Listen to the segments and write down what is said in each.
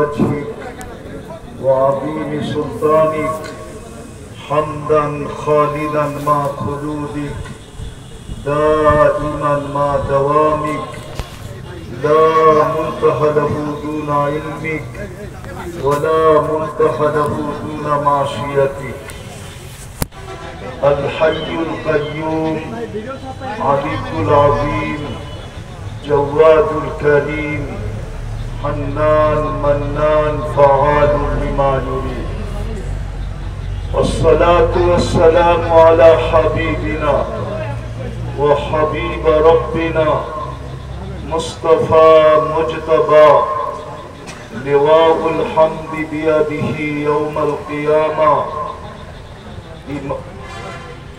وجهك وعظيم سلطانك حمدا خالدا مع خلودك دائما مع دوامك لا منتهى له دون علمك ولا منتهى له دون معصيتك الحي القيوم علي العظيم جواد الكريم حنان منان فعال لما يريد والصلاة والسلام على حبيبنا وحبيب ربنا مصطفى مجتبى لواء الحمد بيده يوم القيامة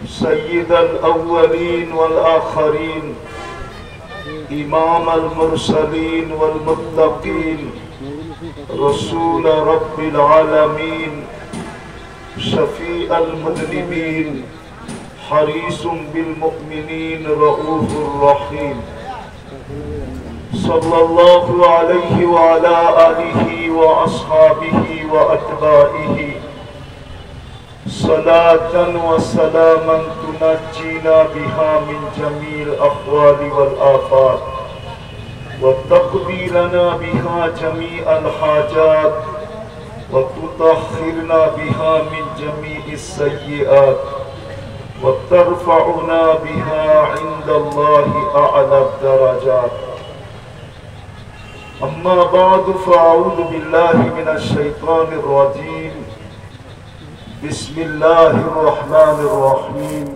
سيد الأولين والآخرين إمام المرسلين والمتقين رسول رب العالمين شفيع المذنبين حريص بالمؤمنين رؤوف رحيم صلى الله عليه وعلى آله وأصحابه وأتباعه صلاة وسلاما تنجينا بها من جميع الأحوال والآفات وتقضي لنا بها جميع الحاجات وتطهرنا بها من جميع السيئات وترفعنا بها عند الله أعلى الدرجات أما بعد فأعوذ بالله من الشيطان الرجيم بسم الله الرحمن الرحيم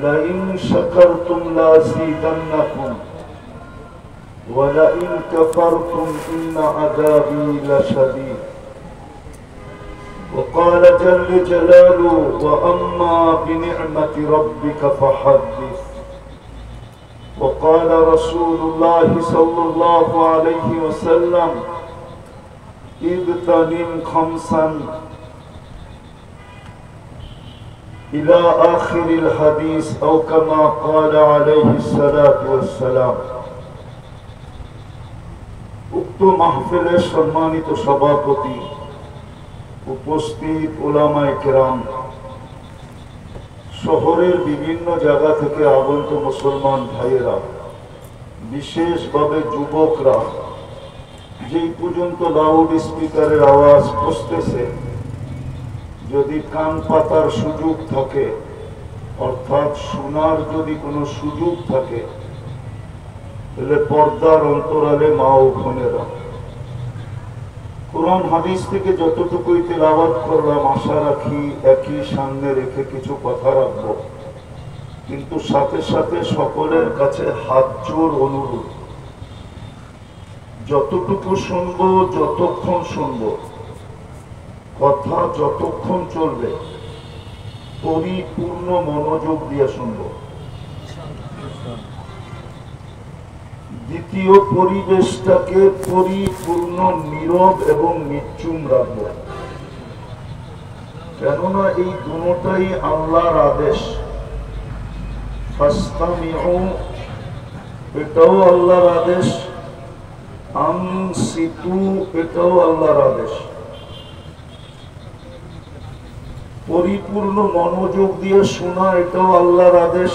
لئن شكرتم لأزيدنكم ولئن كفرتم إن عذابي لشديد وقال جل جلاله وأما بنعمة ربك فحدث وقال رسول الله صلى الله عليه وسلم اغتنم خمسا إلى آخر الحديث أو كما قال عليه الصلاة والسلام উক্ত মাহফিলের সম্মানিত সভাপতি উপস্থিত উলামায়ে কেরাম শহরের বিভিন্ন জায়গা থেকে আগত মুসলমান ভাইয়েরা বিশেষভাবে যুবকরা যেই পর্যন্ত লাউড স্পিকারের আওয়াজ পৌঁছতেছে যদি কান পাতার সুযোগ থাকে অর্থাৎ শোনার যদি কোনো সুযোগ থাকে তাহলে পর্দার অন্তরালে মা ও বোনেরা কোরআন হাদিস থেকে যতটুকুই তেলাওয়াত করলাম আশা রাখি একই সামনে রেখে কিছু কথা রাখবো কিন্তু সাথে সাথে সকলের কাছে হাত জোর অনুরোধ যতটুকু শুনবো যতক্ষণ শুনবো কথা যতক্ষণ চলবে পরিপূর্ণ মনোযোগ দিয়ে শুনবো দ্বিতীয় পরিবেশটাকে পরিপূর্ণ নীরব এবং নিশ্চুপ রাখবো কেননা এই দুটোটাই আল্লাহর আদেশ ফাসতামিউ এটাও আল্লাহর আদেশ আনসিতু এটাও আল্লাহর আদেশ পরিপূর্ণ মনোযোগ দিয়ে শোনা এটাও আল্লাহর আদেশ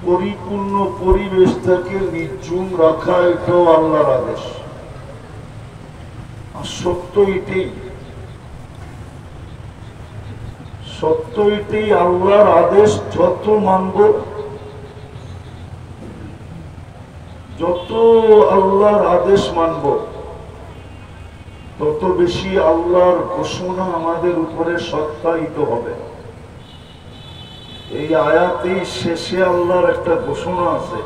পরিপূর্ণ পরিবেশটাকে নির্জুম রাখা এটাও আল্লাহর আদেশ আর সত্য এটাই আল্লাহর আদেশ যত মানব যত আল্লাহর আদেশ মানব তত বেশি আল্লাহর ঘোষণা আমাদের উপরে সত্যায়িত হবে এই আয়াতেই শেষে আল্লাহর একটা ঘোষণা আছে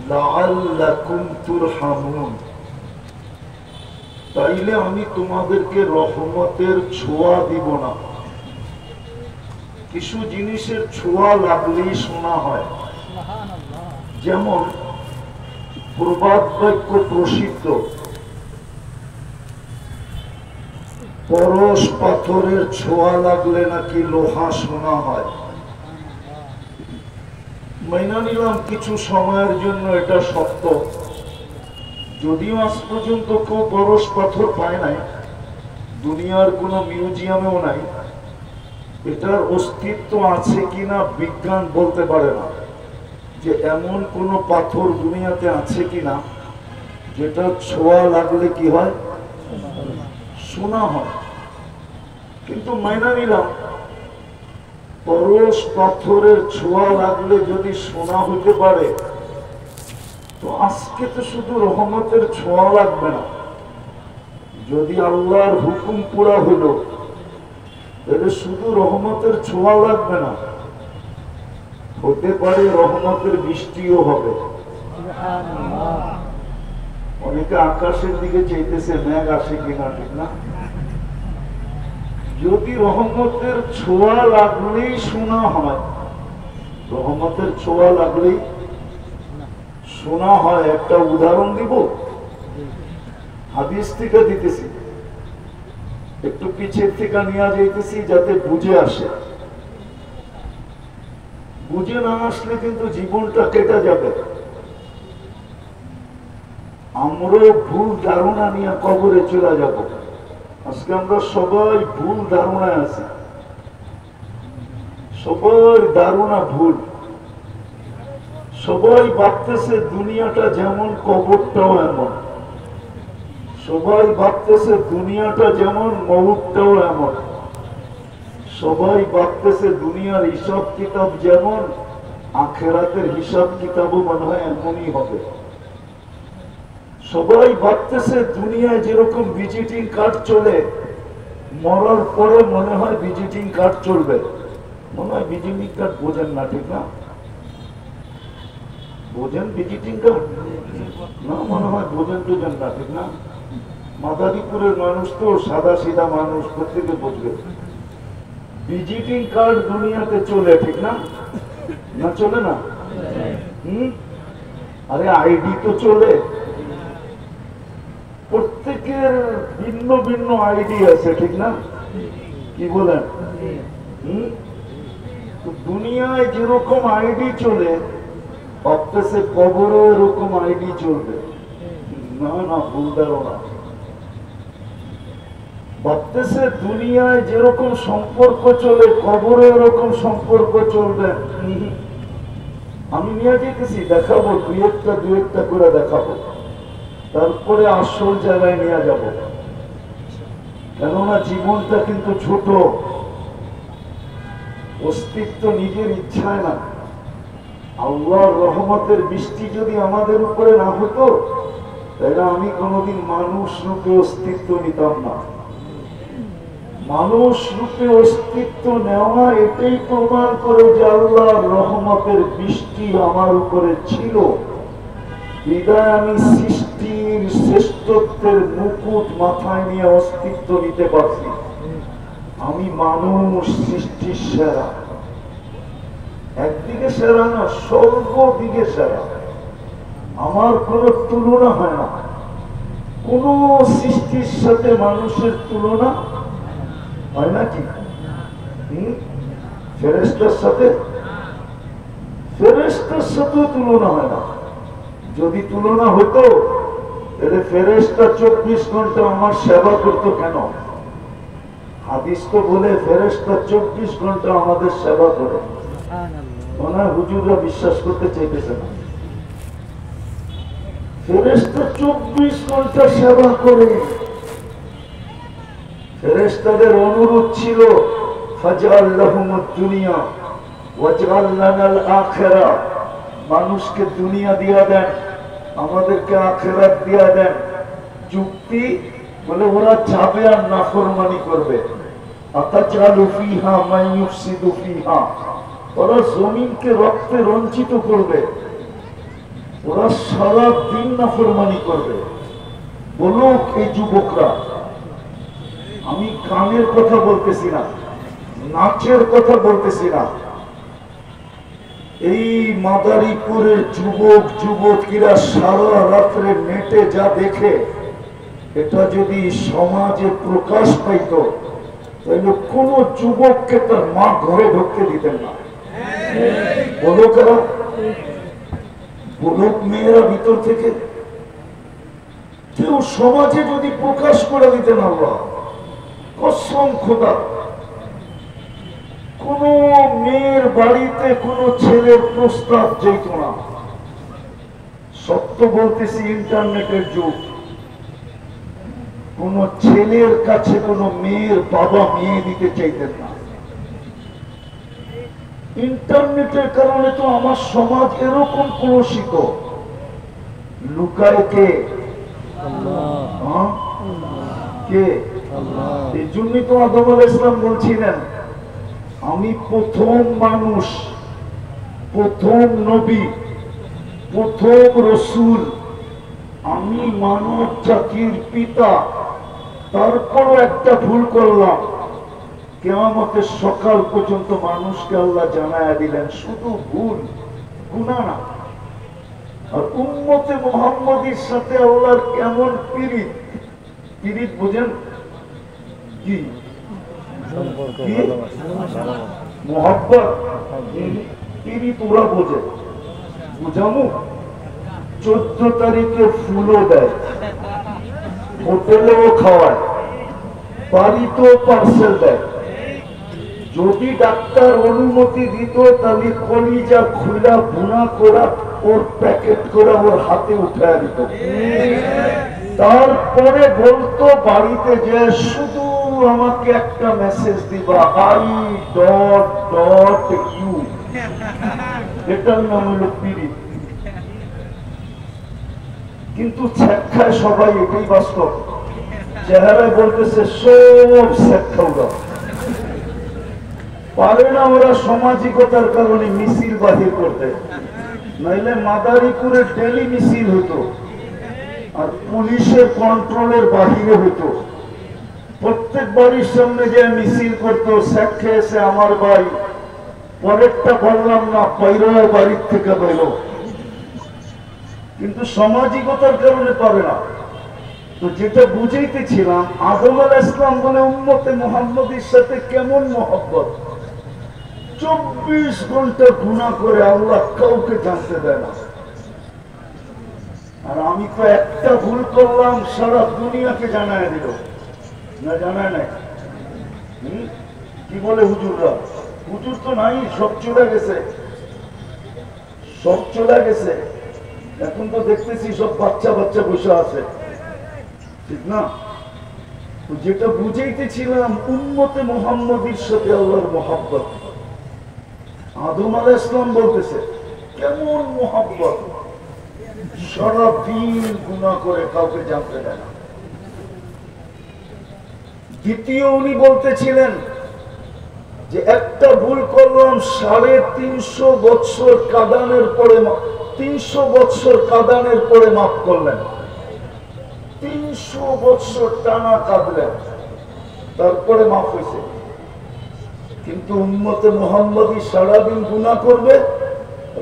লাআল্লাকুম তুরহামুন তাইলে আমি তোমাদেরকে রহমতের ছোঁয়া দিব না কিছু জিনিসের ছোঁয়া লাগলেই শোনা হয় যেমন প্রবাদ বাক্য প্রসিদ্ধ পরশ পাথরের ছোঁয়া লাগলে নাকি লোহা শোনা হয় মাইনা নিলাম কিছু সময়ের জন্য এটা সত্য, যদিও আজ পর্যন্ত কেউ পরশ পাথর পায় নাই, দুনিয়ার কোনো মিউজিয়ামেও নাই। এটার অস্তিত্ব আছে কিনা বিজ্ঞান বলতে পারে না, যে এমন কোন পাথর দুনিয়াতে আছে কিনা যেটা ছোঁয়া লাগলে কি হয়, শোনা হয়। কিন্তু মাইনা নিলাম পরশ পাথরের ছোঁয়া লাগলে যদি শোনা হতে পারে, তো আজকে তো শুধু রহমতের ছোঁয়া লাগবে না, যদি আল্লাহর হুকুম পুরা হলো তাহলে শুধু রহমতের ছোঁয়া লাগবে না, হতে পারে রহমতের বৃষ্টিও হবে। অনেকে আকাশের দিকে চাইতেছে মেঘ আসে কিনা, ঠিক না? যদি রহমতের ছোঁয়া লাগলেই শোনা হয়, রহমতের ছোঁয়া লাগলেই শোনা হয়। একটা উদাহরণ দিব, হাদিস থেকে দিতেছি, একটু পিছের থেকে নিয়ে যাইতেছি যাতে বুঝে আসে। বুঝে না আসলে কিন্তু জীবনটা কেটে যাবে। আমরা ভুল ধারণা নিয়ে কবরে চলে যাব। আজকে আমরা সবাই ভুল ধারণায় আছি, সবার ধারণা ভুল। সবাই ভাবতেছে দুনিয়াটা যেমন কবরটাও এমন, সবাই ভাবতেছে দুনিয়াটা যেমন মউতটাও এমন, সবাই ভাবতেছে দুনিয়ার হিসাব কিতাব যেমন আখেরাতের হিসাব কিতাবও মনে হয় এমনই হবে। সবাই ভাবতেছে দুনিয়ায় যেরকম ভিজিটিং কার্ড চলে, মরার পরে মনে হয় ভিজিটিং কার্ড চলবে। মনে হয় ভিজিটিং কার্ড বোঝেন না, ঠিক না? বোঝেন ভিজিটিং কার্ড না? মনে হয় বোঝেন টোঝেন না, ঠিক না? মাদারীপুরের মানুষ তো সাদা সিধা মানুষ, প্রত্যেকে বুঝবে। ভিজিটিং কার্ড দুনিয়াতে চলে, ঠিক না? না চলে না? আরে আইডি তো চলে, প্রত্যেকের ভিন্ন ভিন্ন আইডি আছে, ঠিক না? কি বলেন? দুনিয়ায় যেরকম আইডি চলে, ভাবতেছে কবরও এরকম আইডি চলবে। না না, ভুল ধারণা। ভাবতেছে দুনিয়ায় যেরকম সম্পর্ক চলে, কবরে এরকম সম্পর্ক চলবে। আমি নিয়ে যেতেছি, দেখাবো দুই একটা করে দেখাবো, তারপরে আসল জায়গায় নিয়ে যাব। কেননা জীবনটা কিন্তু ছোট, অস্তিত্ব নিজের ইচ্ছায় না। আল্লাহর রহমতের বৃষ্টি যদি আমাদের উপরে না হতো, তাহলে আমি কোনোদিন মানুষ রূপে অস্তিত্ব নিতাম না। মানুষ রূপে অস্তিত্ব নেওয়া এটাই প্রমাণ করে যে আল্লাহর রহমতের বৃষ্টি আমার উপরে ছিল। বিদায় আমি সৃষ্টির শ্রেষ্ঠত্বের মুকুট মাথায় নিয়ে অস্তিত্ব নিতে পারছি। আমি মানুষ, সৃষ্টির সেরা। একদিকে সেরা না, সর্বদিকে সেরা। আমার কোনো তুলনা হয় না, কোন সৃষ্টির সাথে মানুষের তুলনা হয় নাকি? ফেরেশতার সাথে, ফেরেশতার সাথেও তুলনা হয় না। যদি তুলনা হতো তাহলে ফেরেশতা 24 ঘন্টা আমার সেবা করতো কেন? হাদিস তো বলে ফেরেশতা 24 ঘন্টা আমাদের সেবা করে। মনে হয় হুজুররা বিশ্বাস করতে চাইতেছে না। ফেরেশতা 24 ঘন্টা সেবা করে। ফেরেশতাদের অনুরোধ ছিল, ফাজআল লাহুমুদ দুনিয়া ওয়াজআল লানাল আখিরা। মানুষকে দুনিয়া দিয়া দেন, আমাদেরকে আখিরাত দিয়া দেন। যুক্তি বলে ওরা যাবে আর নাফরমানি করবে। আতাজালু ফিহা মান ইউফসিদু ফিহা, ওরা জমিনকে রক্তে রঞ্জিত করবে, ওরা সারা দিন নাফরমানি করবে। বলুক এই যুবকরা, আমি গানের কথা বলতেছি না, নাচের কথা বলতেছি না। এই মাদারীপুরের যুবক যুবতীরা সারা রাত্রে নেটে যা দেখে, এটা যদি সমাজে প্রকাশ পাইত তাহলে কোন যুবককে তার মা ঘরে ঢুকতে দিতেন না। বলো কারা? বলুক মেয়েরা ভিতর থেকে কেউ সমাজে যদি প্রকাশ করে দিতেন আল্লাহ কসম খোদা, কোন মেয়ের বাড়িতে কোন ছেলের প্রস্তাব যেত না। সত্য বলতেছি, ইন্টারনেটের যুগ, কোন ছেলের কাছে কোন মেয়ের বাবা মেয়ে দিতে চাইতেন না। ইন্টারনেটের কারণে তো আমার সমাজ এরকম কলুষিত। লুকায় কে? কে? এই জন্যই তো আদম আলাইহিস সালাম বলছিলেন, আমি প্রথম মানুষ, প্রথম নবী, প্রথম রসুল, আমি মানব জাতির পিতা। তারপরও একটা ভুল করলাম, কিয়ামতের সকাল পর্যন্ত মানুষকে আল্লাহ জানায়া দিলেন শুধু ভুল, গুনাহ না। আর উম্মতে মুহাম্মদীর সাথে আল্লাহর কেমন পীড়িত, পীড়িত বুঝেন কি? মোহাব্বত, পীড়িত ওরা বোঝে, বুঝামু। 14 তারিখে ফুলও দেয়, হোটেলেও খাওয়ায়, বাড়িতেও পার্সেল দেয়। যদি ডাক্তার অনুমতি দিত তাহলে কলিজা খুলা ভুনা করা ওর প্যাকেট করে ওর হাতে উঠায় দিত। তারপরে বলতো বাড়িতে যে শুধু আমাকে একটা মেসেজ দিবা, I.U, এটার নাম হলো পীড়িত। কিন্তু ছেক্ষায় সবাই এটাই বাস্তব। চেহারায় বলতেছে সব ছেক্ষা ওরা পারে না, ওরা সামাজিকতার কারণে মিছিল বাহির করতে, নাইলে মাদারীপুরে ডেলি মিছিল হতো আর পুলিশের কন্ট্রোলের বাহিরে হতো। প্রত্যেক বাড়ির সামনে যে মিছিল করতো, শেখে এসে আমার ভাই, পরেরটা বললাম না, বাইরে বাড়ির থেকে বাইরো, কিন্তু সামাজিকতার কারণে পারে না। তো যেটা বুঝাইতেছিলাম, আদম আলাইহিস সালাম বলে উম্মতে মুহাম্মদীর সাথে কেমন মহব্বত। 24 ঘন্টা গুনাহ করে আল্লাহ কাউকে জানতে দেয় না। আর আমি তো একটা ভুল করলাম, সারা দুনিয়াকে জানায় দিল, না জানায় নাই? কি বলে হুজুররা? হুজুর তো নাই, সব চলে গেছে, সব চলে গেছে। এখন তো দেখতেছি সব বাচ্চা বাচ্চা বসে আছে, ঠিক না? যেটা বুঝাইতেছিলাম, উম্মতে মুহাম্মদীর সাথে আল্লাহর মহব্বত। আদম আলাইহিস সালাম বলতেছে কেমন মহব্বত, সারা দিন গুনাহ করে কাউকে জানতে দেয় না। দ্বিতীয় উনি বলতেছিলেন যে একটা ভুল করলাম, 350 বছর কাঁদানের পরে, 300 বছর কাঁদানের পরে মাফ করলেন। 300 বছর টানা কাঁদলেন, তারপরে মাফ হয়েছে। কিন্তু উম্মতে মুহাম্মদী সারাদিন গুনাহ করবে,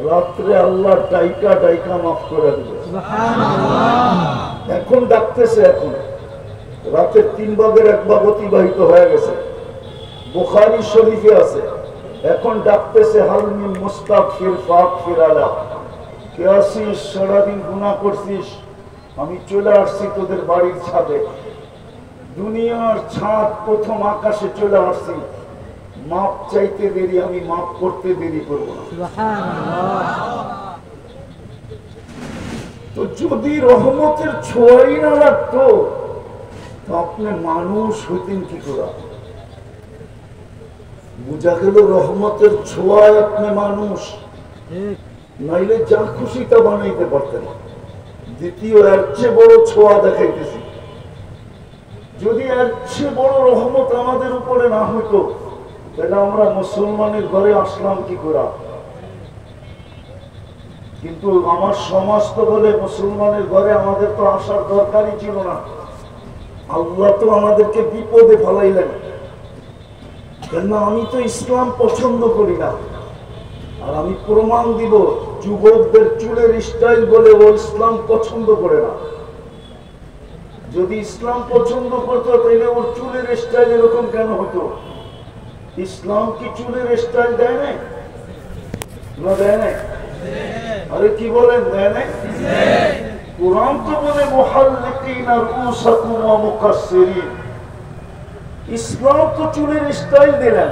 রাত্রে আল্লাহ ডাইকা ডাইকা মাফ করে দেবে। এখন ডাকতেছে, এখন রাতের 3 ভাগের 1 ভাগ অতিবাহিত হয়ে গেছে, বুখারী শরীফে আছে। এখন ডাকতেছে হাল মিন মুস্তাগফির ফাগফির আলা, কে আসিস, সারাদিন গুনাহ করছিস, আমি চলে আসছি তোদের বাড়ির ছাদে, দুনিয়ার ছাদ, প্রথম আকাশে চলে আসছি, মাপ চাইতে দেরি, আমি মাপ করতে দেরি করব না। তো যদি রহমতের ছোঁয়াই না লাগতো, তো আপনি মানুষ হইতেন কি করে? বুঝা গেল রহমতের ছোঁয়ায় আপনি মানুষ, নাইলে যা খুশি তা বানাইতে পারতেন। দ্বিতীয়, এর চেয়ে বড় ছোঁয়া দেখাইতেছি, যদি এর চেয়ে বড় রহমত আমাদের উপরে না হইতো, তাহলে আমরা মুসলমানের ঘরে আসলাম কি করে? কিন্তু আমার সমাজ তো বলে মুসলমানের ঘরে আমাদের তো আসার দরকারই ছিল না। আল্লাহ তো আমাদেরকে বিপদে ফেলাইলেন, কেন? আমি তো ইসলাম পছন্দ করি না। আর আমি প্রমাণ দিব, যুবকদের চুলের স্টাইল বলে ও ইসলাম পছন্দ করে না। যদি ইসলাম পছন্দ করতো তাহলে ওর চুলের স্টাইল এরকম কেন হতো? ইসলাম কি চুলের স্টাইল দেয় নাই? দেয় নাই? আরে কি বলেন, দেয় নাই? কুরআন তো বলে মুহাল্লিকিনা রুসাকুম ওয়া মুকাসসিরিন। ইসলাম তো চুলের স্টাইল দিলেন।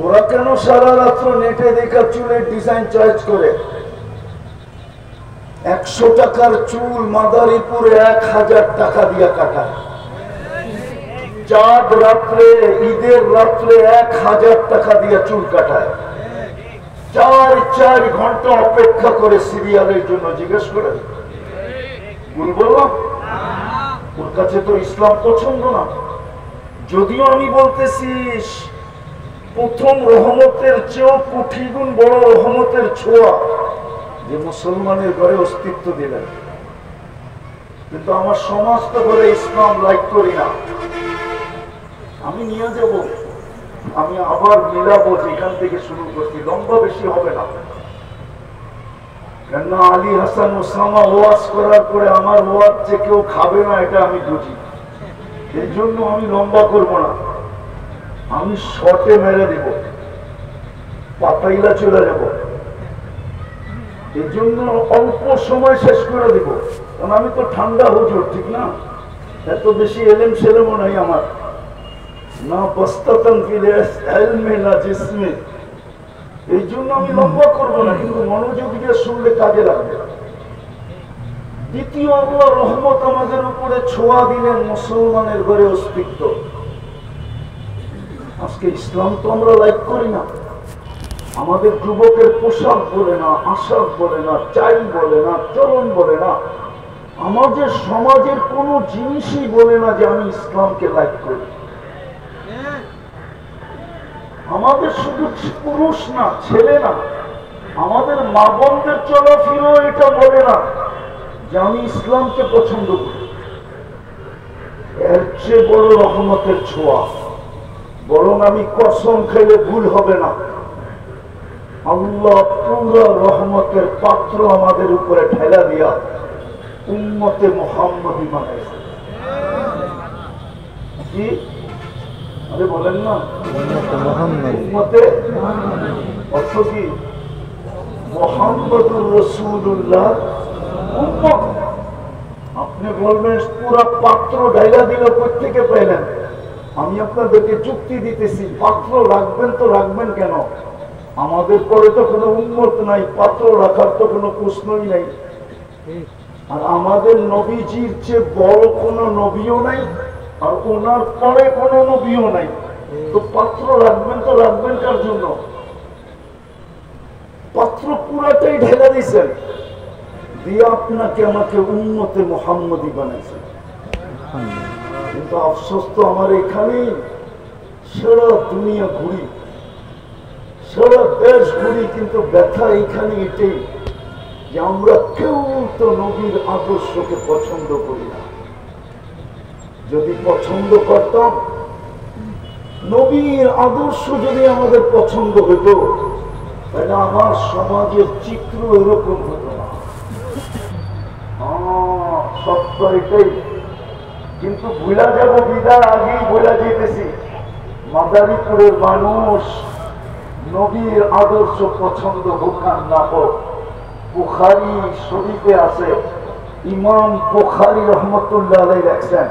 ওরা কেন সারা রাত্র নেটে দেখা চুলের ডিজাইন চয়েস করে? 100 টাকার চুল মাদারীপুরে 1000 টাকা দিয়ে কাটায়। চাঁদ রাত্রে, ঈদের রাত্রে 1000 টাকা দিয়ে চুল কাটায়। 4 ঘন্টা অপেক্ষা করে সিরিয়ালের জন্য। জিজ্ঞেস করে ভুল বললাম? ওর কাছে তো ইসলাম পছন্দ না। যদিও আমি বলতেছি প্রথম রহমতের চেয়েও কোটি গুণ বড় রহমতের ছোঁয়া যে মুসলমানের ঘরে অস্তিত্ব দিলেন। কিন্তু আমার সমাজ তো বলে ইসলাম লাইক করি না। আমি নিয়ে যাব, আমি আবার মিলাবো, যেখান থেকে শুরু করছি। লম্বা বেশি হবে না, কেননা আলী হাসান ওসামা ওয়াজ করার পরে আমার ওয়াজ যে কেউ খাবে না এটা আমি বুঝি। এই জন্য আমি লম্বা করব না, আমি শর্টে মেরে দেব, পাতাইলা চলে যাব। এই জন্য অল্প সময় শেষ করে দিব, কারণ আমি তো ঠান্ডা হুজুর, ঠিক না? এত বেশি এলেম সেলেমও নাই আমার, না বস্তাতন ফিরে এলমে না জিসমে। এই জন্য আমি লম্বা করবো না, কিন্তু মনোযোগ দিয়ে শুনলে কাজে লাগবে। দ্বিতীয়, আল্লাহ রহমত আমাদের উপরে ছোঁয়া দিলেন, মুসলমানের ঘরে অস্তিত্ব। আজকে ইসলাম তো আমরা লাইক করি না। আমাদের যুবকের পোশাক বলে না, আশাক বলে না, চাই বলে না, চলন বলে না, আমাদের সমাজের কোনো জিনিসই বলে না যে আমি ইসলামকে লাইক করি। আমাদের শুধু পুরুষ না, ছেলে না, আমাদের মা বোনদের চলাফেরা এটা বলে না যে আমি ইসলামকে পছন্দ করি। এর চেয়ে বড় রহমতের ছোঁয়া। বরং আমি কসম খেলে ভুল হবে না, আল্লাহ পুরো রহমতের পাত্র আমাদের উপরে ঠেলা দিয়া উম্মতে মুহাম্মদী বানাইছে। কি আরে বলেন না, উম্মতে অর্থ কি? মুহাম্মদুর রাসূলুল্লাহ উম্মত। আপনি বলবেন পুরা পাত্র ঢাইলা দিল, কোত্থেকে পেলেন? আমি আপনাদেরকে যুক্তি দিতেছি, পাত্র রাখবেন তো রাখবেন কেন? আমাদের পরে তো কোনো উম্মত নাই, পাত্র রাখার তো কোনো প্রশ্নই নাই। আর আমাদের নবীজির চেয়ে বড় কোনো নবীও নাই, আর ওনার পরে কোনো নবীও নাই, তো পাত্র রাখবেন তো রাখবেন কার জন্য? পাত্র পুরাটাই ঢেলে দিয়েছেন, দিয়ে আপনাকে আমাকে উম্মতে মুহাম্মদী বানাইছেন। কিন্তু আফসোস তো আমার এখানেই, সারা দুনিয়া ঘুরি, সারা দেশ ঘুরি, কিন্তু ব্যথা এইখানে এটাই যে আমরা কেউ তো নবীর আদর্শকে পছন্দ করি না। যদি পছন্দ করতাম, নবীর আদর্শ যদি আমাদের পছন্দ হতো, তাহলে আমার সমাজের চিত্র এরকম হতো না। সত্য এটাই, কিন্তু ভুলা যাব বিদার আগেই ভুলা যেতেছি। মাদারীপুরের মানুষ নবীর আদর্শ পছন্দ হোক আর না হোক, বুখারী শরীফে আছে, ইমাম বুখারী রহমতুল্লাহ আলাইহি লেখছেন,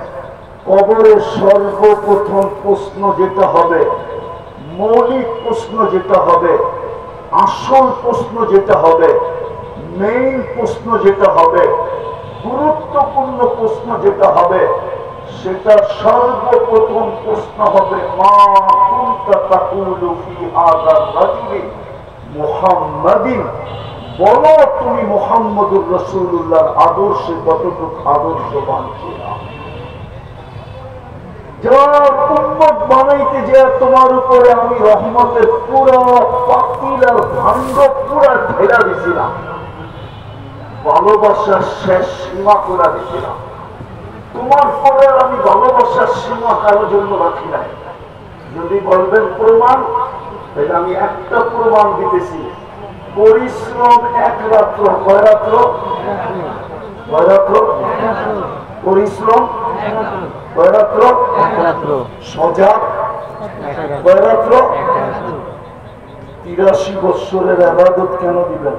কবরের সর্বপ্রথম প্রশ্ন যেটা হবে, মৌলিক প্রশ্ন যেটা হবে, আসল প্রশ্ন যেটা হবে, মেইন প্রশ্ন যেটা হবে, গুরুত্বপূর্ণ প্রশ্ন যেটা হবে, সেটা সর্বপ্রথম প্রশ্ন হবে, মা কুনতা তাকুলু ফি হাযার রাজুলি মুহাম্মাদিন। বলো তুমি মুহাম্মদুর রাসূলুল্লাহর আদর্শে কতটুকু আদর্শবান ছিলা। যার উম্মত বানাইতে যে তোমার উপরে আমি রহমতের পুরা পাতিল আর ভাণ্ড পুরা ঢেলা দিছিলাম, ভালোবাসার শেষ সীমা করে দিছিলাম। তোমার পরে আমি ভালোবাসার সীমা কারোর জন্য রাখি নাই। যদি বলবেন প্রমাণ, তাহলে আমি একটা প্রমাণ দিতেছি। পরিশ্রম এক রাত্র, কয় রাত্র? কয় রাত্র? পরিশ্রম কয় রাত্র? সজাগ কয় রাত্র? 83 বৎসরের ইবাদত কেন দিবেন?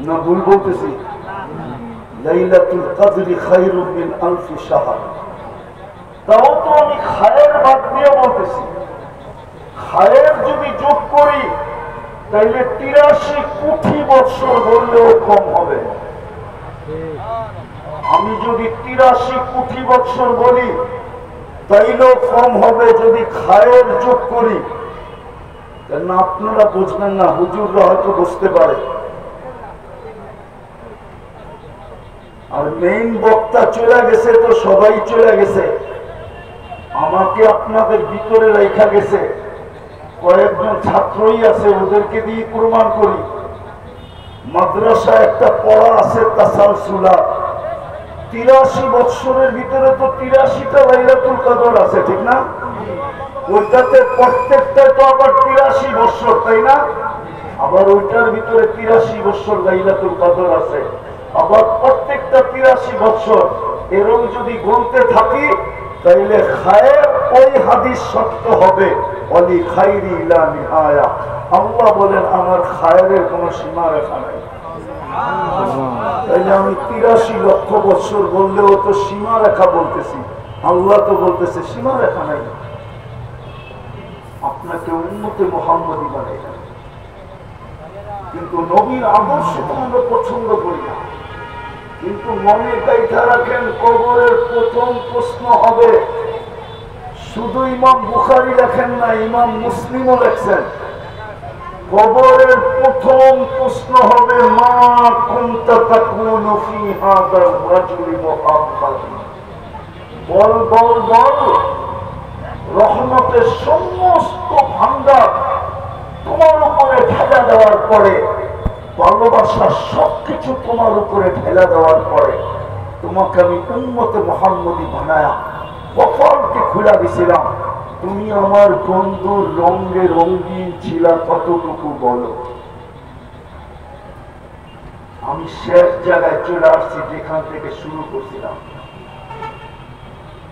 না ভুল বলতেছি? লাইলাতুল কদরি খায়রুম মিন আলফি শাহর। তাও তো আমি খায়ের বাদ দিয়ে বলতেছি, খায়ের যদি যোগ করি তাইলে 83 কোটি বছর বললেও কম হবে। আমি যদি 83 কোটি বছর বলি তাইলেও কম হবে যদি খায়ের যোগ করি। কেন আপনারা বুঝবেন না, হুজুররা হয়তো বুঝতে পারে। আর মেইন বক্তা চলে গেছে তো সবাই চলে গেছে, আমাকে আপনাদের ভিতরে রেখা গেছে। কয়েকজন ছাত্রই আছে, ওদেরকে দিয়ে প্রমাণ করি। মাদ্রাসা একটা পড়া আছে তাসালসুলা, 83 বছরের ভিতরে তো 83টা লাইলাতুল কদর আছে, ঠিক না? ওইটাতে প্রত্যেকটা তো আবার 83 বছর, তাই না? আবার ওইটার ভিতরে 83 বছর লাইলাতুল কদর আছে, আবার প্রত্যেকটা 83 বছর। এরকম যদি গুনতে থাকি তাইলে খায়ের ওই হাদিস সত্য হবে, ওয়ালি খাইরি লা নিহায়া। আল্লাহ বলেন আমার খায়েরের কোনো সীমা রেখা নাই। তাইলে আমি 83 লক্ষ বছর বললেও তো সীমা রেখা বলতেছি, আল্লাহ তো বলতেছে সীমা রেখা নাই। আপনাকে উম্মতে মুহাম্মদী বানাই, কিন্তু নবীর আদর্শ তো আমরা পছন্দ করি না। কিন্তু মনে গাইথা রাখেন, কবরের প্রথম প্রশ্ন হবে, শুধু ইমাম বুখারী লেখেন না, ইমাম মুসলিমও লেখছেন, কবরের প্রথম প্রশ্ন হবে মা কুনতা তাকুনু ফি হাদার রাজুলি মুহাম্মাদ। বল বল বল, রহমতের সমস্ত ভান্ডার তোমার উপরে ঢেলা দেওয়ার পরে, ভালোবাসার সবকিছু তোমার উপরে ঢেলা দেওয়ার পরে তোমাকে আমি উম্মতে মুহাম্মদী বানায়া কপালকে খুলা দিছিলাম। তুমি আমার বন্ধুর রঙে রঙিন ছিলা কতটুকু বলো। আমি শেষ জায়গায় চলে আসছি যেখান থেকে শুরু করছিলাম,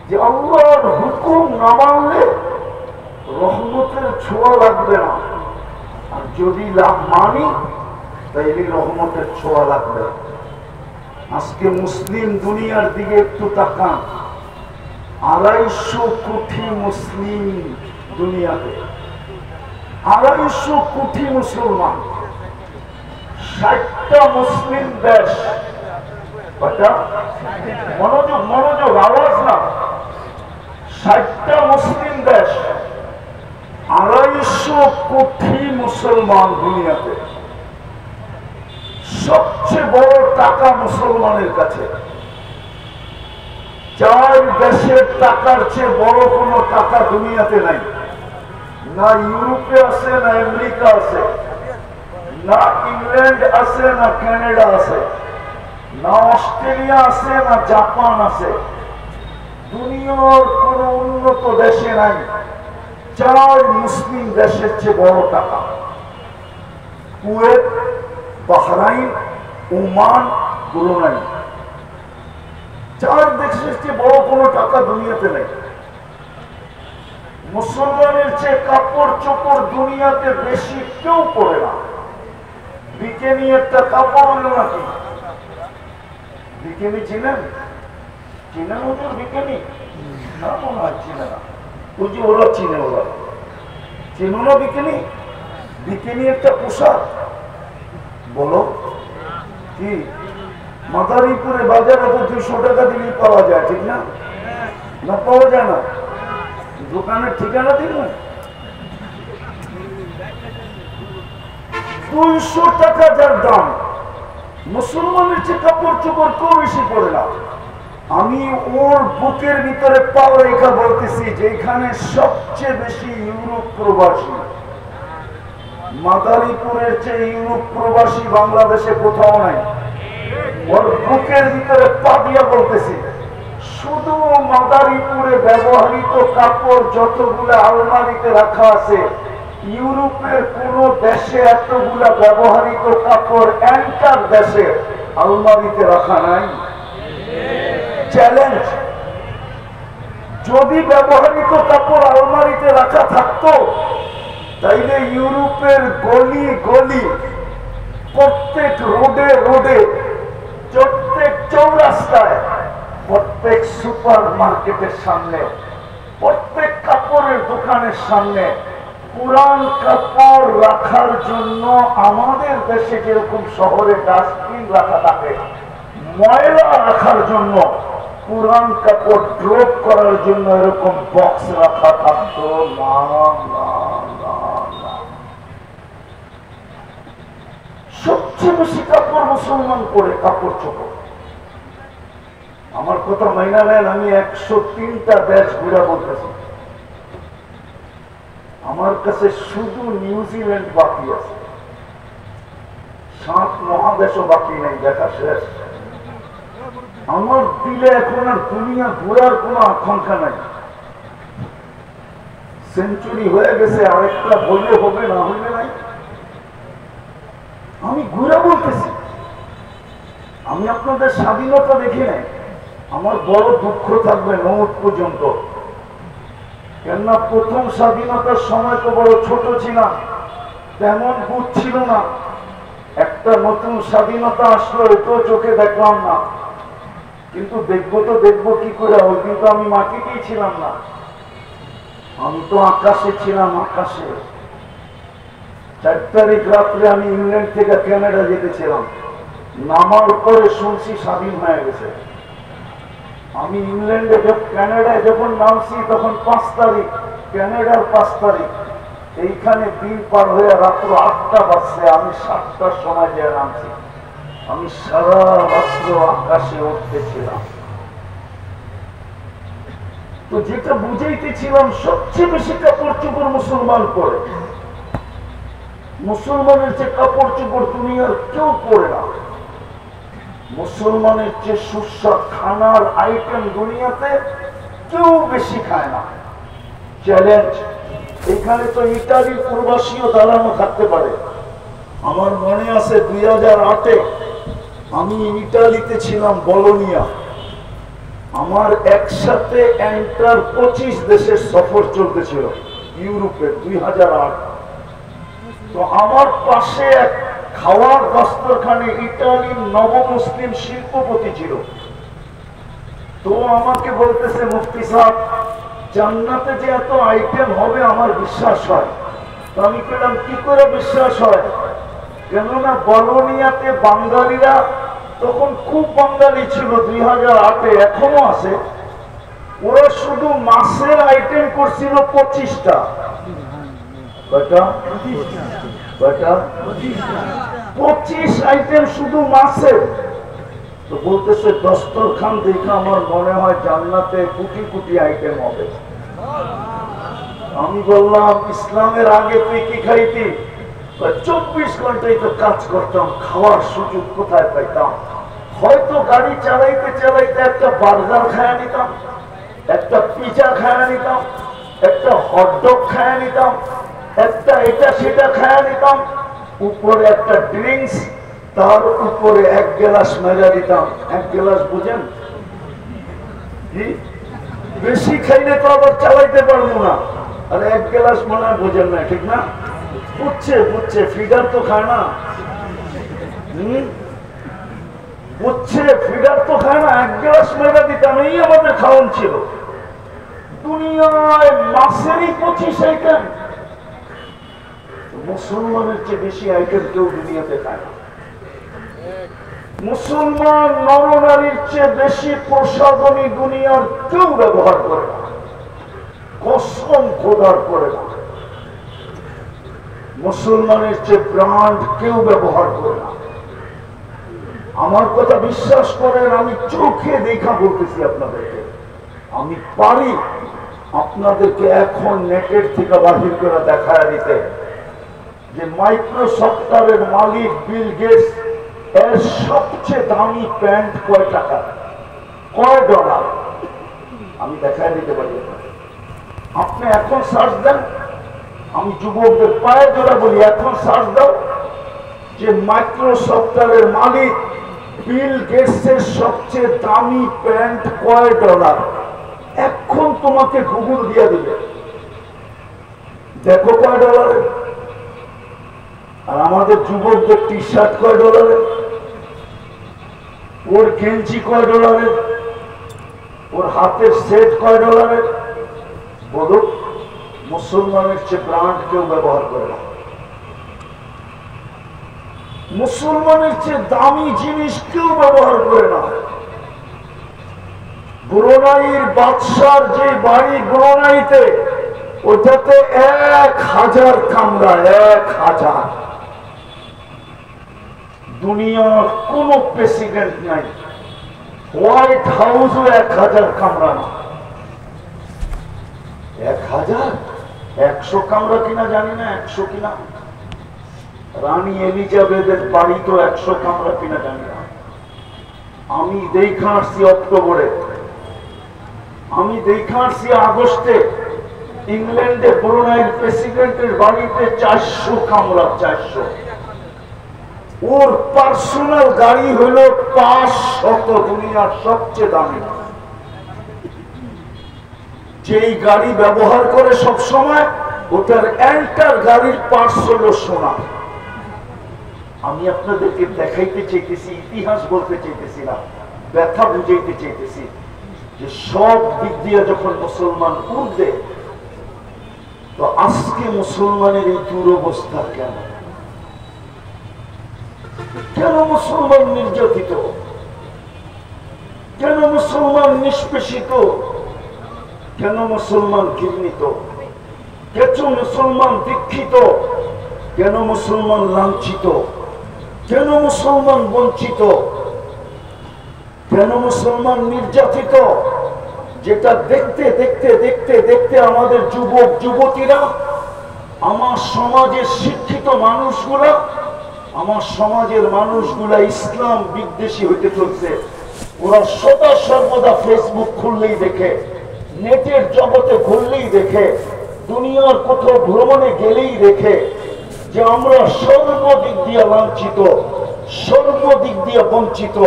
যে আল্লাহর হুকুম না মানলে রহমতের ছোঁয়া লাগবে না, আর যদি মানি তাইলে রহমতের ছোঁয়া লাগবে। আজকে মুসলিম দুনিয়ার দিকে একটু তাকান, 250 কোটি মুসলিম দুনিয়াতে, 250 কোটি মুসলমান, 60টা মুসলিম দেশ। মনোযোগ মনোযোগ, আওয়াজ না। 60টা মুসলিম দেশ, 250 কোটি মুসলমান দুনিয়াতে। সবচেয়ে বড় টাকা মুসলমানের কাছে। 4 দেশের টাকার চেয়ে বড় কোন টাকা দুনিয়াতে নাই। না ইউরোপে আছে, না আমেরিকা আছে, না ইংল্যান্ড আছে, না কানাডা আছে, না অস্ট্রেলিয়া আছে, না জাপান আছে। দুনিয়ার কোন উন্নত দেশে নাই 4 মুসলিম দেশের চেয়ে বড় টাকা। কুয়েত, বাহরাইন, ওমান, ব্রুনাই, 4 দেশের চেয়ে বড় কোন টাকা দুনিয়াতে নেই। মুসলমানের চেয়ে কাপড় চোপড় দুনিয়াতে বেশি কেউ পরে না। বিকেনি একটা কাপড় হলো নাকি? বিকেনি চিনেন? চিনেন ওদের বিকেনি? না মনে হয় চিনে না। ওই যে ওরা চিনে, ওরা চিনো না বিকেনি? বিকেনি একটা পোশাক, বলো কি? মাদারীপুরে বাজারে তো 200 টাকা দিলেই পাওয়া যায়, ঠিক না? না পাওয়া যায় না? দোকানের ঠিকানা দিন না, 200 টাকা যার দাম। মুসলমানের চেয়ে কাপড় চোপড় কেউ বেশি পড়ে না। আমি ওর বুকের ভিতরে পাও রেখা বলতেছি যে এখানে সবচেয়ে বেশি ইউরোপ প্রবাসী। মাদারীপুরের চেয়ে ইউরোপ প্রবাসী বাংলাদেশে কোথাও নাই। ওর বুকের ভিতরে পা দিয়া বলতেছি, শুধু মাদারীপুরে ব্যবহৃত কাপড় যতগুলা আলমারিতে রাখা আছে, ইউরোপের কোন দেশে এতগুলা ব্যবহৃত কাপড় এন্টার দেশে আলমারিতে রাখা নাই। চ্যালেঞ্জ, যদি ব্যবহৃত কাপড় আলমারিতে রাখা থাকতো তাইলে ইউরোপের গলি গলি প্রত্যেক রোডে রোডে, প্রত্যেক চৌরাস্তায়, প্রত্যেক সুপার মার্কেটের সামনে, প্রত্যেক কাপড়ের দোকানের সামনে পুরান কাপড় রাখার জন্য আমাদের দেশে যেরকম শহরে ডাস্টবিন রাখা থাকে, ময়লা রাখার জন্য পুরান কাপড় ড্রপ করার জন্য এরকম বক্স রাখা থাকতো না। সবচেয়ে বেশি কাপড় মুসলমান পরে, কাপড় চোপড়। আমার কথা মাইনা নেন, আমি 103টা দেশ ঘুরা বলতেছি। আমার কাছে শুধু নিউজিল্যান্ড বাকি আছে, 7 মহাদেশও বাকি নেই, দেখা শেষ। আমার দিলে এখন আর দুনিয়া ঘোরার কোন আকাঙ্ক্ষা নাই। সেঞ্চুরি হয়ে গেছে, আরেকটা বললে হবে, না হইলে নাই। আমি ঘুরে বলতেছি, আমি আপনাদের স্বাধীনতা দেখি নাই। আমার বড় দুঃখ থাকবে মৌত পর্যন্ত, কেননা প্রথম স্বাধীনতার সময় তো বড় ছোট ছিলাম, তেমন বুঝ ছিল না। একটা নতুন স্বাধীনতা আসলো, এটাও চোখে দেখলাম না। কিন্তু দেখবো তো দেখবো কি করে, ওই কিন্তু আমি মাটিতেই ছিলাম না, আমি তো আকাশে ছিলাম, আকাশে। 4 তারিখ রাত্রে আমি ইংল্যান্ড থেকে কানাডা যেতেছিলাম, নামার পরে শুনছি স্বাধীন হয়ে গেছে। আমি ইংল্যান্ডে কানাডায় যখন নামছি তখন 5 তারিখ, কানাডার 5 তারিখ। এইখানে দিন পার হয়ে রাত্র 8টা বাজছে, আমি 7টার সময় যে নামছি। আমি সারা রাত্র আকাশে উঠতেছিলাম। তো যেটা বুঝাইতেছিলাম, সবচেয়ে বেশি কাপড় চোপড় মুসলমান পরে। মুসলমানের যে কাপড় চোপড় দুনিয়ার কেউ পরে না। মুসলমানের যে সুস্বাদ খানার আইটেম দুনিয়াতে কেউ বেশি খায় না। চ্যালেঞ্জ, এখানে তো ইটালির প্রবাসীও দাঁড়ানো থাকতে পারে। আমার মনে আছে 2008-এ আমি ইটালিতে ছিলাম, বলোনিয়া। আমার একসাথে এন্টার 25 দেশের সফর চলতেছিল ইউরোপে, 2008। তো আমার পাশে এক খাওয়ার দস্তরখানে ইটালির নবমুসলিম শিল্পপতি ছিল। তো আমাকে বলতেছে, মুফতি সাহেব, জান্নাতে যে এত আইটেম হবে আমার বিশ্বাস হয়। তো আমি বললাম, কি করে বিশ্বাস হয়? কেননা বলোনিয়াতে বাঙালিরা তখন খুব বাঙালি ছিল, 2008-এ, এখনো আছে। ওরা শুধু মাছের আইটেম করছিল 25টা। 25 আইটেম শুধু মাছের। তো বলতেছে, দস্তরখান দেখে আমার মনে হয় জান্নাতে কোটি কোটি আইটেম হবে। আমি বললাম, ইসলামের আগে তুই কি খাইতি? 24 ঘন্টায় তো কাজ করতাম, খাওয়ার সুযোগ কোথায় পাইতাম? হয়তো গাড়ি চালাইতে চালাইতে একটা বার্গার খায়া নিতাম, একটা পিজা খায়া নিতাম, একটা হটডগ খায়া নিতাম, একটা এটা সেটা খায়া নিতাম, উপরে একটা ড্রিঙ্কস, তার উপরে 1 গ্লাস মেজা দিতাম। 1 গ্লাস বুঝেন? বেশি খাইলে তো আবার চালাইতে পারবো না। আর 1 গ্লাস মনে হয় বোঝেন না, ঠিক না? বুঝছে, ফিডার তো খায় না। বুঝছে, ফিডার তো খায় না। 1 গ্লাস মেজা দিতাম, এই আমাদের খাওয়ান ছিল। দুনিয়ায় মাছেরই 25 আইটেম। মুসলমানের চেয়ে বেশি আইটেম কেউ দুনিয়াতে খায় না। মুসলমান নরনারীর চেয়ে বেশি প্রসাধনী দুনিয়ার কেউ ব্যবহার করে না, কসম খোদার করে না। মুসলমানের চেয়ে ব্র্যান্ড কেউ ব্যবহার করে না। আমার কথা বিশ্বাস করেন, আমি চোখে দেখা বলতেছি আপনাদেরকে। আমি পারি আপনাদেরকে এখন নেটের থেকে বাহির করে দেখায় দিতে যে মাইক্রোসফটের মালিক বিল গেটস এর সবচেয়ে দামি প্যান্ট কয় টাকা, কয় ডলার, আমি দেখায় দিতে পারি। আপনি এখন সার্চ দেন, আমি যুবকদের পায়ে ধরে বলি, এখন সার্চ দাও যে মাইক্রোসফটের মালিক বিল গেটসের সবচেয়ে দামি প্যান্ট কয় ডলার। এখন তোমাকে গুগল দিয়ে দিবে, দেখো কয় ডলারের। আর আমাদের যুবকদের টি শার্ট কয় ডলারের, ওর গেঞ্জি কয় ডলারের, ওর হাতের সেট কয় ডলারের? বলুন, মুসলমানের চেয়ে ব্র্যান্ড কেউ ব্যবহার করে না, মুসলমানের চেয়ে দামি জিনিস কেউ ব্যবহার করে না। ব্রুনাইয়ের বাদশার যে বাড়ি ব্রুনাইতে, ওটাতে 1000 কামরা, 1000। দুনিয়ার কোন প্রেসিডেন্ট নাই, হোয়াইট হাউসও 1000 কামরা না। 1000, 100 কামরা কিনা জানি না, 100 কিনা। রানী এলিজাবেথের বাড়ি তো 100 কামরা কিনা জানি না। আমি দেখা আসছি অক্টোবরে, আমি দেখা আসছি আগস্টে, ইংল্যান্ডে ব্রুনাইয়ের প্রেসিডেন্টের বাড়িতে 400 কামরা, 400। ওর পার্সোনাল গাড়ি হলো 500, দুনিয়ার সবচেয়ে দামি। যেই গাড়ি ব্যবহার করে সব সময়, ওটার এন্টার গাড়ির পার্টস হলো সোনা। আমি আপনাদেরকে দেখাইতে চাইতেছি, ইতিহাস বলতে চাইতেছি না, ব্যথা বুঝাইতে চাইতেছি যে সব দিক দিয়ে যখন মুসলমান উঠবে, তো আজকে মুসলমানের এই দুরবস্থা কেন? কেন মুসলমান নির্যাতিত? কেন মুসলমান নিষ্পেষিত? কেন মুসলমান ঘৃণিত? কেন মুসলমান দীক্ষিত? কেন মুসলমান লাঞ্ছিত? কেন মুসলমান বঞ্চিত? কেন মুসলমান নির্যাতিত? যেটা দেখতে দেখতে দেখতে দেখতে আমাদের যুবক যুবতীরা, আমার সমাজের শিক্ষিত মানুষগুলা, আমার সমাজের মানুষগুলা ইসলাম বিদ্বেষী হইতে চলছে। ওরা সদা সর্বদা ফেসবুক খুললেই দেখে, নেটের জগতে ঘুরলেই দেখে, দুনিয়ার কোথাও ভ্রমণে গেলেই দেখে যে আমরা সর্বদিক দিয়ে লাঞ্ছিত, সর্বদিক দিয়ে বঞ্চিত,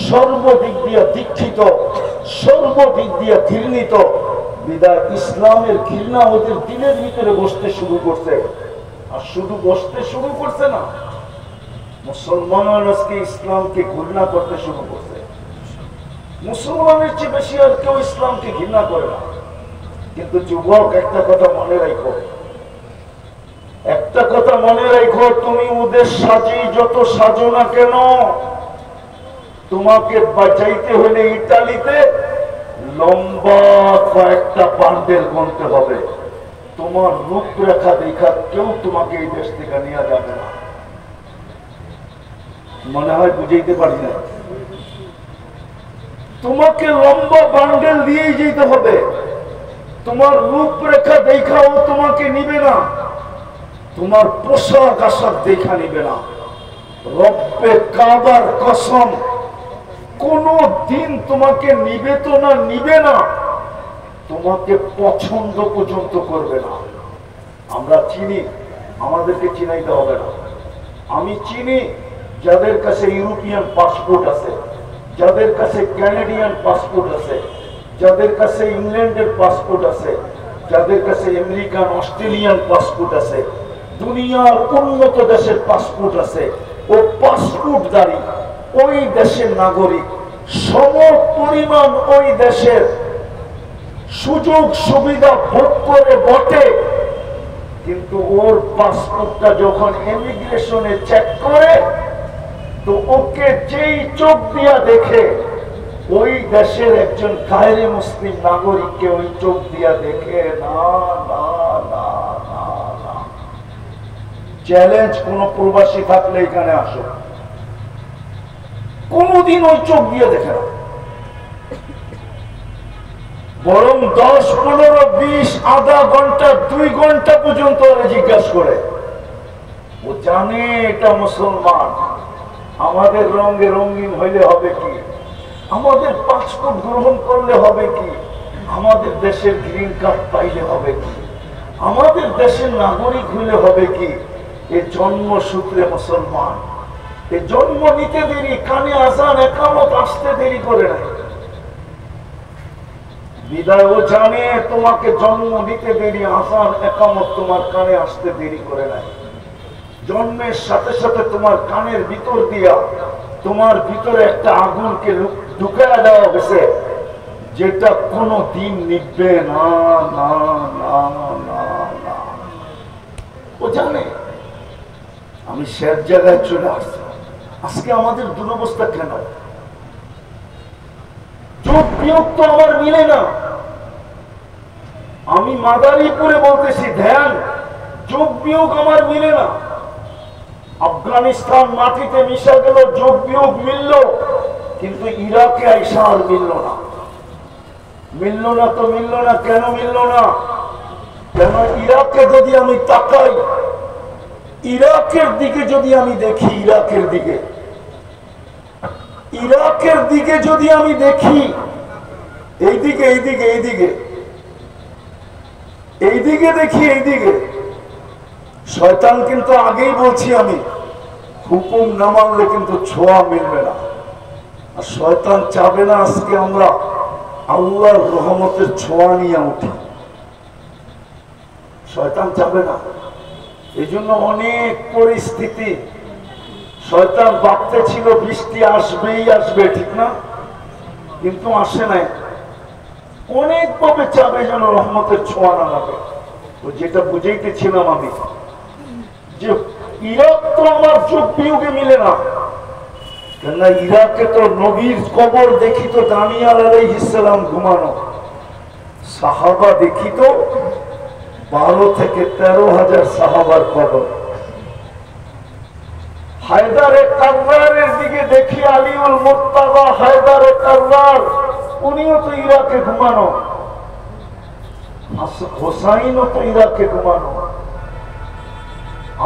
সর্বদিক দিয়ে দীক্ষিত, সর্বদিক দিয়ে ঘৃণিত। বিদায় ইসলামের ঘৃণা ওদের দিলের ভিতরে বসতে শুরু করছে। আর শুধু বসতে শুরু করছে না, মুসলমান আজকে ইসলামকে ঘৃণা করতে শুরু করছে। মুসলমানের চেয়ে বেশি আর কেউ ইসলামকে ঘৃণা করে না। কিন্তু যুবক, একটা কথা মনে রাখো, একটা কথা মনে রাখো, তুমি ওদের সাজি যত সাজো না কেন, তোমাকে বাঁচাইতে হলে ইটালিতে লম্বা কয়েকটা বান্ডেল গুনতে হবে। তোমার রূপরেখা দেখা কেউ তোমাকে এই দেশ থেকে নিয়ে যাবে না। মনে হয় বুঝাইতে পারি না। তোমাকে লম্বা বান্ডেল দিয়েই যেতে হবে। তোমার রূপরেখা দেখাও তোমাকে নিবে না, তোমার পোশাক আশাক দেখা নিবে না। রব্বে কাবার কসম, কোন দিন তোমাকে নিবে তো না, নিবে না, তোমাকে পছন্দ পর্যন্ত করবে না। আমরা চিনি, আমাদেরকে চিনাইতে হবে না। আমি চিনি যাদের কাছে ইউরোপিয়ান পাসপোর্ট আছে, যাদের কাছে ক্যানাডিয়ান পাসপোর্ট আছে, যাদের কাছে ইংল্যান্ডের পাসপোর্ট আছে, যাদের কাছে আমেরিকান অস্ট্রেলিয়ান পাসপোর্ট আছে, দুনিয়ার উন্নত দেশের পাসপোর্ট আছে। ও পাসপোর্টধারী, ওই দেশের নাগরিক, সম পরিমাণ ওই দেশের সুযোগ সুবিধা ভোগ করে বটে, কিন্তু ওর পাসপোর্টটা যখন ইমিগ্রেশনে চেক করে, তো ওকে যেই চোখ দিয়া দেখে, ওই দেশের একজন গায়রে মুসলিম নাগরিককে ওই চোখ দিয়া দেখে না। না না না না, চ্যালেঞ্জ, কোন প্রবাসী থাকলে এখানে আসো, কোনদিন ওই চোখ দিয়ে দেখে না। বরং 10, 15, 20, আধা ঘন্টা, 2 ঘন্টা পর্যন্ত জিজ্ঞাসা করে। ও জানে এটা মুসলমান। আমাদের রঙে রঙিন হইলে হবে কি, আমাদের পাসপোর্ট গ্রহণ করলে হবে কি, আমাদের দেশের গ্রিন কার্ড পাইলে হবে কি, আমাদের দেশের নাগরিক হইলে হবে কি। এ জন্মসূত্রে মুসলমান। এ জন্ম নিতে দেরি, কানে আজান একামত আসতে দেরি করে নাই। বিদায় ও জানে তোমাকে জন্ম নিতে দেরি, আজান একামত তোমার কানে আসতে দেরি করে নাই। জন্মের সাথে সাথে তোমার কানের ভিতর দিয়া তোমার ভিতরে একটা আগুনকে ঢুকায়া দেওয়া হয়েছে, যেটা কোনো দিন নিভবে না না না না না। ও জানে আমি শেষ জায়গায় চলে আসছি। আজকে আমাদের দুরবস্থা কেন? যোগ বিয়োগ তো আমার মিলে না। আমি মাদারীপুরে বলতেছি ধ্যান, যোগ বিয়োগ আমার মিলে না। আফগানিস্তান মাটিতে মিশা গেল, যোগ বিয়োগ মিলল, কিন্তু ইরাকে আইসা আর মিলল না। মিলল না তো মিলল না, কেন মিলল না? কেন? ইরাকে যদি আমি তাকাই, ইরাকের দিকে যদি আমি দেখি, ইরাকের দিকে যদি আমি দেখি, এইদিকে এইদিকে এইদিকে এইদিকে দেখি, এইদিকে শয়তান কিন্তু আগেই বলছি আমি, হুকুম না মানলে কিন্তু ছোঁয়া মিলবে না। আর শয়তান চাবে না আজকে আমরা আল্লাহর রহমতের ছোঁয়া নিয়ে উঠি। শয়তান চাবে না। এই জন্য অনেক পরিস্থিতি শয়তান ভাবতে ছিল বৃষ্টি আসবেই আসবে, ঠিক না? কিন্তু আসে নাই। অনেক ভাবে চাবে যেন রহমতের ছোঁয়া না লাগে। তো যেটা বুঝাইতেছিলাম আমি, যে ইরাক তো আমার যোগ বিয়োগে মিলে না। কেননা ইরাকে তো নবীর কবর দেখি তো দানিয়াল আলাইহিস সালাম ঘুমানো, সাহাবা দেখি তো 12 থেকে 13,000 সাহাবার কবর। হায়দারে কাররারের দিকে দেখি, আলিউল মুর্তাজা হায়দারে কাররার, উনিও তো ইরাকে ঘুমানো। হোসাইনও তো ইরাকে ঘুমানো।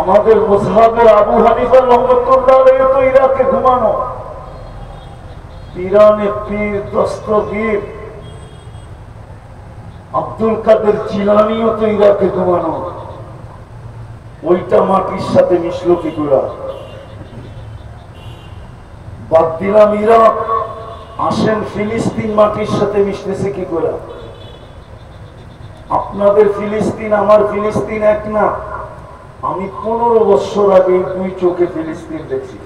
আমাদের মুজহাবের আবু হানিফা রহমাতুল্লাহ আলাইহি তো ইরাকে ঘুমানো। পীরানে পীর দস্তগীর আব্দুল কাদের জিলানীও তো ইরাকে ঘুমানো। ওইটা মাটির সাথে মিশলো কি করে? বাদ দিলাম ইরাক, আসেন ফিলিস্তিন মাটির সাথে মিশতেছে কি করে? আপনাদের ফিলিস্তিন আমার ফিলিস্তিন এক না। আমি 15 বছর আগে 2 চোখে ফিলিস্তিন দেখছি।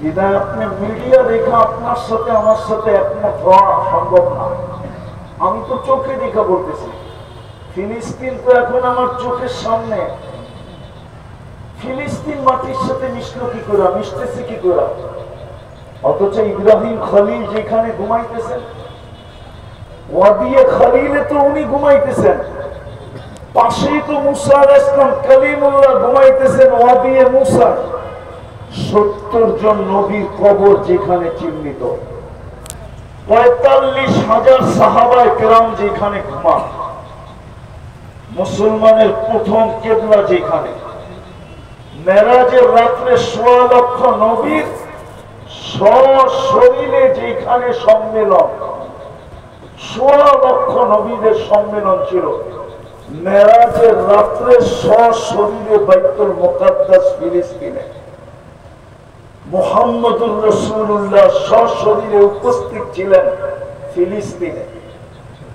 বিদায় আপনি মিডিয়া দেখা আপনার সাথে আমার সাথে একমত হওয়া সম্ভব না। আমি তো চোখে দেখা বলতেছি। ফিলিস্তিন তো এখন আমার চোখের সামনে। ফিলিস্তিন মাটির সাথে মিশলো কি করে, মিশতেছে কি করে? অথচ ইব্রাহিম খলিল যেখানে ঘুমাইতেছেন, ওয়াদিয়ে খলিলে তো উনি ঘুমাইতেছেন। পাশেই তো মুসা আলাইহিস সালাম কালিমুল্লাহ ঘুমাইতেছেন ওয়াদিয়ে মুসা। 70 জন নবীর কবর যেখানে চিহ্নিত, 45,000 সাহাবায়ে কেরাম যেখানে ঘুমান, মুসলমানের প্রথম কিবলা যেখানে, মেরাজের রাত্রে 1.25 লক্ষ নবীর সশরীরে যেখানে সম্মেলন, 1.25 লক্ষ নবীদের সম্মেলন ছিল। মেরাজের রাত্রে সশরীরে বাইতুল মুকাদ্দাস ফিলিস্তিনে মুহাম্মদুর রাসূলুল্লাহ সশরীরে উপস্থিত ছিলেন ফিলিস্তিনে।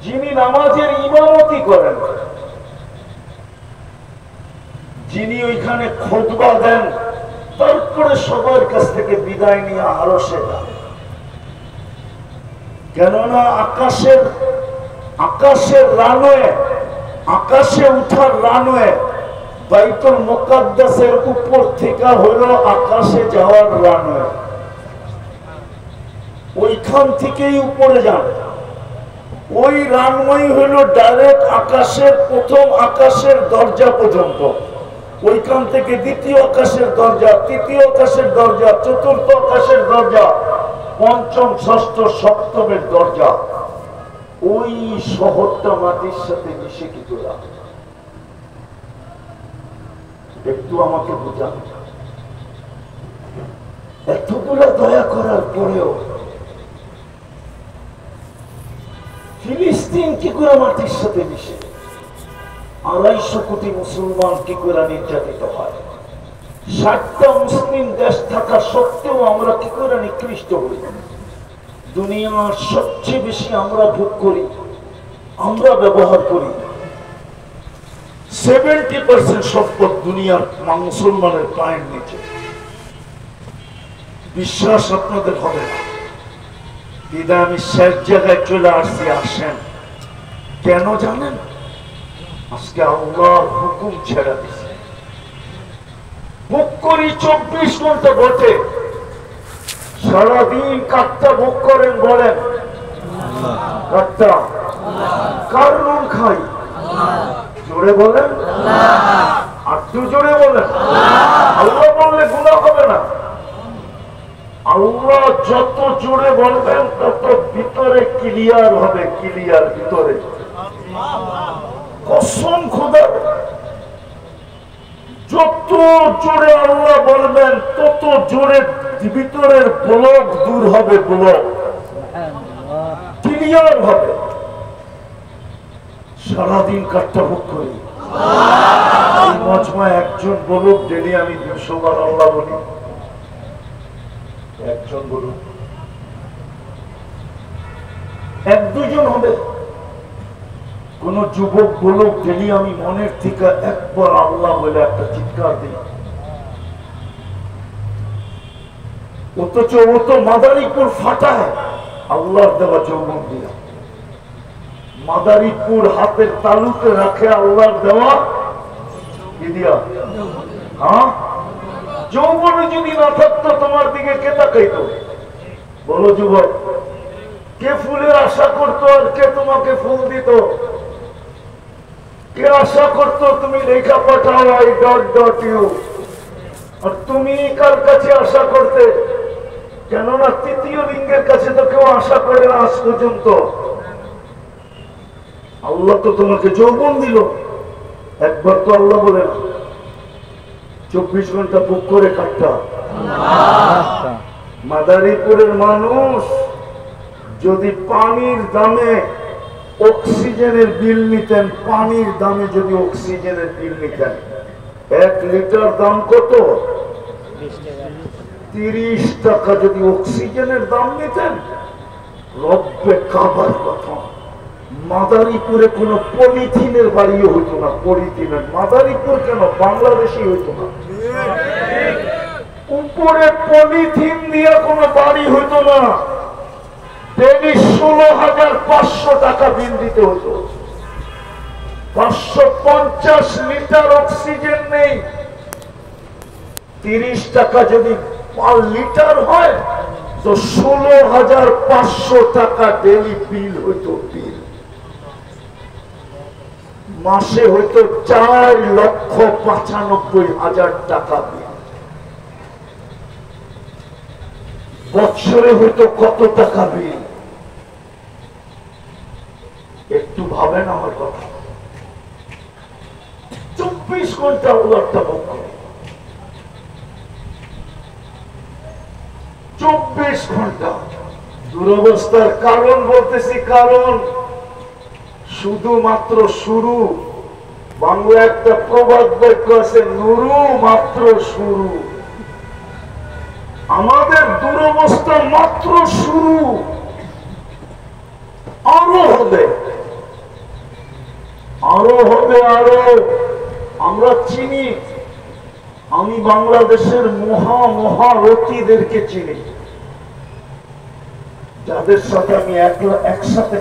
যিনি নামাজের ইমামতি করেন, যিনি ওইখানে খুতবা দেন, তারপরে সবার কাছ থেকে বিদায় নিয়ে আরশে যান। কেননা আকাশের রানওয়ে, আকাশে উঠার রানওয়ে বাইতুল মুকাদ্দাসের উপর থেকে হলো আকাশে যাওয়ার রানওয়ে। ওইখান থেকেই উপরে যান। ওই রানওয়ে হলো ডাইরেক্ট আকাশের প্রথম আকাশের দরজা পর্যন্ত। ওইখান থেকে দ্বিতীয় আকাশের দরজা, তৃতীয় আকাশের দরজা, চতুর্থ আকাশের দরজা, পঞ্চম, ষষ্ঠ, সপ্তমের দরজা। ওই শহরটা মাটির সাথে মিশে কি করে? একটু আমাকে বুঝান। এতগুলো দয়া করার পরেও ফিলিস্তিন কি করে মাটির সাথে মিশে? 250 কোটি মুসলমান কি করে নির্যাতিত হয়? 60টা মুসলিম দেশ থাকা সত্ত্বেও আমরা কি করে নিকৃষ্ট হই? দুনিয়ার সবচেয়ে বেশি আমরা ভোগ করি, আমরা ব্যবহার করি। 70% সম্পদ দুনিয়ার মুসলমানের পায়ের নিচে। বিশ্বাস আপনাদের হবে না, বিদায় আমি শেষ জায়গায় চলে আসছি। আসেন, কেন জানেন? আজকে আল্লাহর হুকুম ছেড়ে দিছে। ভোগ করি 24 ঘন্টা বটে, সারাদিন কাটটা ভোগ করেন বলেন? কাটটা কার নুন খাই? জোরে বলেন, একটু জোরে বলেন। আল্লাহ বললে গুনাহ হবে না। আল্লাহ যত জোরে বলবেন তত ভিতরে ক্লিয়ার হবে, ক্লিয়ার ভিতরে। কসম খোদার, যত জোরে আল্লাহ বলবেন তত জোরে ভিতরের ব্লক দূর হবে, ব্লক ক্লিয়ার হবে। সারাদিন কাটটা ভোগ করি, এই মজমায় একজন বলুক ডেলি আমি 200 বার আল্লাহ বলি। একজন বলুক, 1-2 হবে। কোন যুবক বলুক ডেলি আমি মনের থেকে একবার আল্লাহ বলে একটা চিৎকার দিই। অথচ ও তো মাদারীপুর ফাটায় আল্লাহর দেওয়া যৌবন দিয়া। মাদারীপুর হাতের তালুতে রাখে আল্লাহর দেওয়া কি দিয়া? হ্যাঁ, যৌবনে যদি না থাকতো তোমার দিকে কে তাকাইতো? বলো যুবক, কে ফুলের আশা করতো আর কে তোমাকে ফুল দিত? কে আশা করতো তুমি লেখা পাঠাও I.U, আর তুমি কার কাছে আশা করতে? কেননা তৃতীয় লিঙ্গের কাছে তো কেউ আশা করে না আজ পর্যন্ত। আল্লাহ তো তোমাকে যৌবন দিল, একবার তো আল্লাহ বলে না 24 ঘন্টা বুক করে কাটটা। মাদারীপুরের মানুষ যদি পানির দামে অক্সিজেনের বিল নিতেন, পানির দামে যদি অক্সিজেনের বিল নিতেন, 1 লিটার দাম কত? 30 টাকা যদি অক্সিজেনের দাম নিতেন, রব্বে কাবার কথা, মাদারীপুরে কোন পলিথিনের বাড়িও হইতো না। পলিথিনের মাদারীপুর কেন, বাংলাদেশই হইতো না। উপরে পলিথিন দিয়ে কোনো বাড়ি হইতো না। ডেলি 16,500 টাকা বিল দিতে হতো। 550 লিটার অক্সিজেন নেই, 30 টাকা যদি পার লিটার হয় তো 16,500 টাকা ডেলি বিল হইতো। বিল মাসে হইতো 4,95,000 টাকা বিল। বছরে হইতো কত টাকা বিল? একটু ভাবেন আমার কথা। 24 ঘন্টা আল্লাহটা ভোগ করে, 24 ঘন্টা। দুরবস্থার কারণ বলতেছি, কারণ শুধুমাত্র শুরু। বাংলা একটা প্রবাদ বাক্য আছে, নুরু মাত্র শুরু। আমাদের দুরবস্থা মাত্র শুরু, আরো হবে, আরো হবে, আরো। আমরা চিনি, আমি বাংলাদেশের মহারথীদেরকে চিনি, যাদের সাথে আমি একসাথে